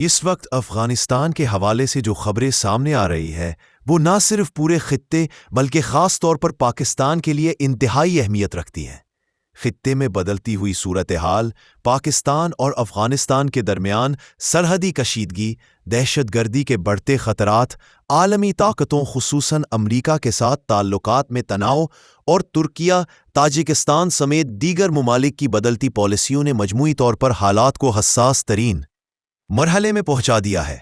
اس وقت افغانستان کے حوالے سے جو خبریں سامنے آ رہی ہے وہ نہ صرف پورے خطے بلکہ خاص طور پر پاکستان کے لیے انتہائی اہمیت رکھتی ہیں۔ خطے میں بدلتی ہوئی صورتحال، پاکستان اور افغانستان کے درمیان سرحدی کشیدگی، دہشت گردی کے بڑھتے خطرات، عالمی طاقتوں خصوصاً امریکہ کے ساتھ تعلقات میں تناؤ اور ترکیہ، تاجکستان سمیت دیگر ممالک کی بدلتی پالیسیوں نے مجموعی طور پر حالات کو حساس ترین مرحلے میں پہنچا دیا ہے۔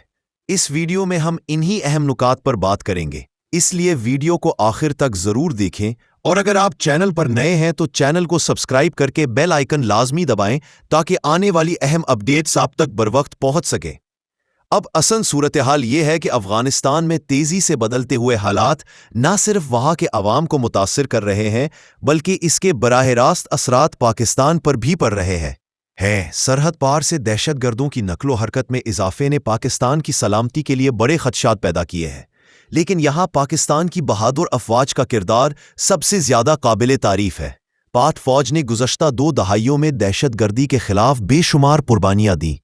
اس ویڈیو میں ہم انہی اہم نکات پر بات کریں گے، اس لیے ویڈیو کو آخر تک ضرور دیکھیں، اور اگر آپ چینل پر نئے ہیں تو چینل کو سبسکرائب کر کے بیل آئیکن لازمی دبائیں تاکہ آنے والی اہم اپڈیٹس آپ تک بروقت پہنچ سکیں۔ اب اصل صورتحال یہ ہے کہ افغانستان میں تیزی سے بدلتے ہوئے حالات نہ صرف وہاں کے عوام کو متاثر کر رہے ہیں بلکہ اس کے براہ راست اثرات پاکستان پر بھی پڑ رہے ہیں۔ سرحد پار سے دہشت گردوں کی نقل و حرکت میں اضافے نے پاکستان کی سلامتی کے لیے بڑے خدشات پیدا کیے ہیں، لیکن یہاں پاکستان کی بہادر افواج کا کردار سب سے زیادہ قابل تعریف ہے۔ پاک فوج نے گزشتہ 2 دہائیوں میں دہشت گردی کے خلاف بے شمار قربانیاں دیں۔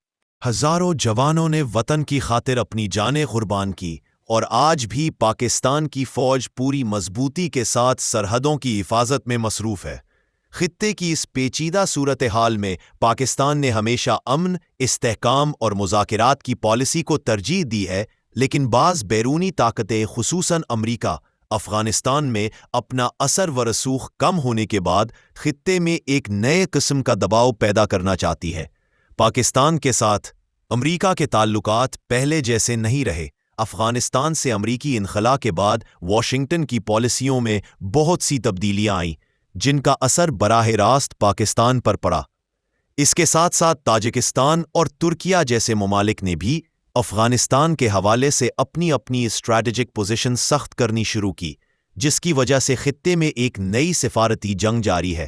ہزاروں جوانوں نے وطن کی خاطر اپنی جانیں قربان کی، اور آج بھی پاکستان کی فوج پوری مضبوطی کے ساتھ سرحدوں کی حفاظت میں مصروف ہے۔ خطے کی اس پیچیدہ صورتحال میں پاکستان نے ہمیشہ امن، استحکام اور مذاکرات کی پالیسی کو ترجیح دی ہے، لیکن بعض بیرونی طاقتیں خصوصاً امریکہ افغانستان میں اپنا اثر و رسوخ کم ہونے کے بعد خطے میں ایک نئے قسم کا دباؤ پیدا کرنا چاہتی ہے۔ پاکستان کے ساتھ امریکہ کے تعلقات پہلے جیسے نہیں رہے۔ افغانستان سے امریکی انخلاء کے بعد واشنگٹن کی پالیسیوں میں بہت سی تبدیلیاں آئیں جن کا اثر براہ راست پاکستان پر پڑا۔ اس کے ساتھ ساتھ تاجکستان اور ترکیہ جیسے ممالک نے بھی افغانستان کے حوالے سے اپنی اسٹریٹجک پوزیشن سخت کرنی شروع کی، جس کی وجہ سے خطے میں ایک نئی سفارتی جنگ جاری ہے۔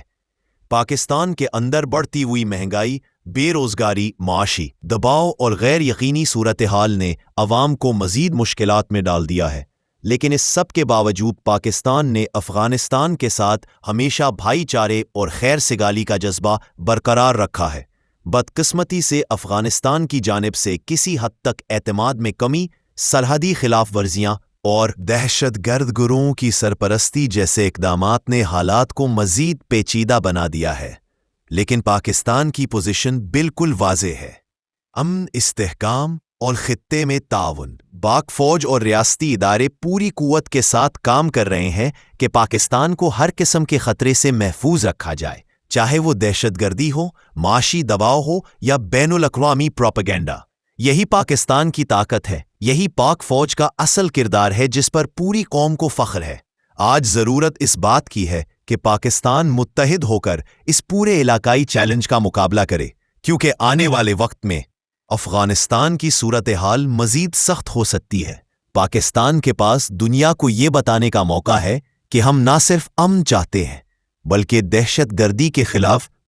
پاکستان کے اندر بڑھتی ہوئی مہنگائی، بے روزگاری، معاشی دباؤ اور غیر یقینی صورتحال نے عوام کو مزید مشکلات میں ڈال دیا ہے، لیکن اس سب کے باوجود پاکستان نے افغانستان کے ساتھ ہمیشہ بھائی چارے اور خیر سگالی کا جذبہ برقرار رکھا ہے۔ بدقسمتی سے افغانستان کی جانب سے کسی حد تک اعتماد میں کمی، سرحدی خلاف ورزیاں اور دہشت گرد گروہوں کی سرپرستی جیسے اقدامات نے حالات کو مزید پیچیدہ بنا دیا ہے، لیکن پاکستان کی پوزیشن بالکل واضح ہے۔ امن، استحکام اور خطے میں تعاون۔ پاک فوج اور ریاستی ادارے پوری قوت کے ساتھ کام کر رہے ہیں کہ پاکستان کو ہر قسم کے خطرے سے محفوظ رکھا جائے، چاہے وہ دہشت گردی ہو، معاشی دباؤ ہو یا بین الاقوامی پروپیگنڈا۔ یہی پاکستان کی طاقت ہے، یہی پاک فوج کا اصل کردار ہے جس پر پوری قوم کو فخر ہے۔ آج ضرورت اس بات کی ہے کہ پاکستان متحد ہو کر اس پورے علاقائی چیلنج کا مقابلہ کرے، کیونکہ آنے والے وقت میں افغانستان کی صورتحال مزید سخت ہو سکتی ہے۔ پاکستان کے پاس دنیا کو یہ بتانے کا موقع ہے کہ ہم نہ صرف امن چاہتے ہیں بلکہ دہشت گردی کے خلاف